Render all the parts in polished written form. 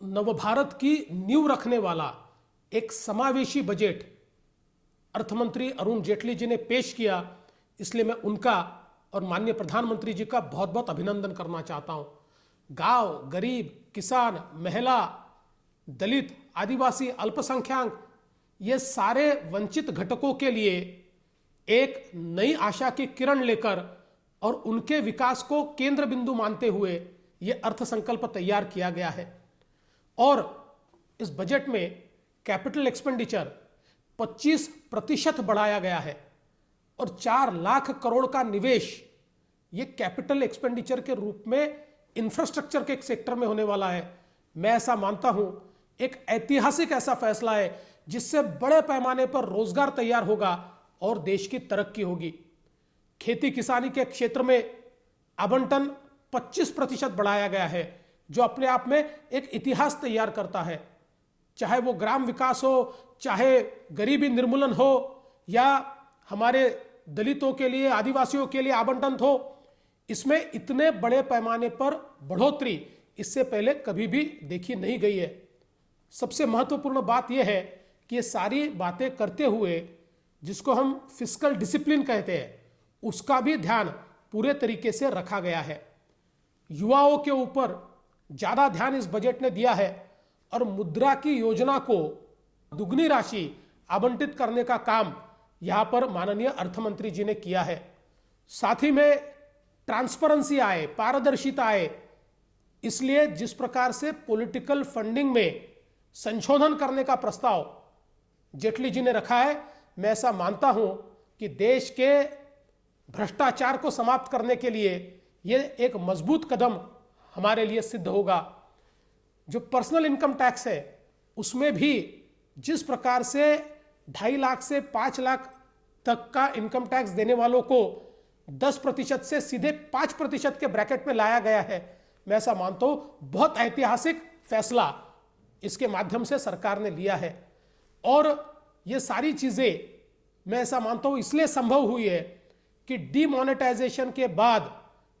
नवभारत की नींव रखने वाला एक समावेशी बजट अर्थमंत्री अरुण जेटली जी ने पेश किया, इसलिए मैं उनका और माननीय प्रधानमंत्री जी का बहुत बहुत अभिनंदन करना चाहता हूं। गांव, गरीब, किसान, महिला, दलित, आदिवासी, अल्पसंख्यक, ये सारे वंचित घटकों के लिए एक नई आशा की किरण लेकर और उनके विकास को केंद्र बिंदु मानते हुए यह अर्थसंकल्प तैयार किया गया है। और इस बजट में कैपिटल एक्सपेंडिचर 25% बढ़ाया गया है और 4 लाख करोड़ का निवेश ये कैपिटल एक्सपेंडिचर के रूप में इंफ्रास्ट्रक्चर के एक सेक्टर में होने वाला है। मैं ऐसा मानता हूं एक ऐतिहासिक ऐसा फैसला है जिससे बड़े पैमाने पर रोजगार तैयार होगा और देश की तरक्की होगी। खेती किसानी के क्षेत्र में आवंटन 25% बढ़ाया गया है, जो अपने आप में एक इतिहास तैयार करता है। चाहे वो ग्राम विकास हो, चाहे गरीबी निर्मूलन हो, या हमारे दलितों के लिए, आदिवासियों के लिए आवंटन हो, इसमें इतने बड़े पैमाने पर बढ़ोतरी इससे पहले कभी भी देखी नहीं गई है। सबसे महत्वपूर्ण बात यह है कि ये सारी बातें करते हुए जिसको हम फिस्कल डिसिप्लिन कहते हैं, उसका भी ध्यान पूरे तरीके से रखा गया है। युवाओं के ऊपर ज्यादा ध्यान इस बजट ने दिया है और मुद्रा की योजना को दुगनी राशि आवंटित करने का काम यहां पर माननीय अर्थमंत्री जी ने किया है। साथ ही में ट्रांसपेरेंसी आए, पारदर्शिता आए, इसलिए जिस प्रकार से पॉलिटिकल फंडिंग में संशोधन करने का प्रस्ताव जेटली जी ने रखा है, मैं ऐसा मानता हूं कि देश के भ्रष्टाचार को समाप्त करने के लिए यह एक मजबूत कदम हमारे लिए सिद्ध होगा। जो पर्सनल इनकम टैक्स है उसमें भी जिस प्रकार से 2.5 लाख से 5 लाख तक का इनकम टैक्स देने वालों को 10% से सीधे 5% के ब्रैकेट में लाया गया है, मैं ऐसा मानता हूं बहुत ऐतिहासिक फैसला इसके माध्यम से सरकार ने लिया है। और ये सारी चीजें मैं ऐसा मानता हूं इसलिए संभव हुई है कि डीमोनेटाइजेशन के बाद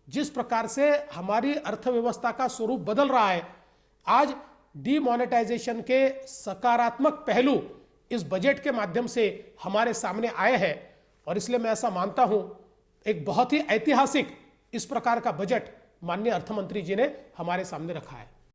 जिस प्रकार से हमारी अर्थव्यवस्था का स्वरूप बदल रहा है, आज डीमोनेटाइजेशन के सकारात्मक पहलू इस बजट के माध्यम से हमारे सामने आए हैं। और इसलिए मैं ऐसा मानता हूं एक बहुत ही ऐतिहासिक इस प्रकार का बजट माननीय अर्थमंत्री जी ने हमारे सामने रखा है।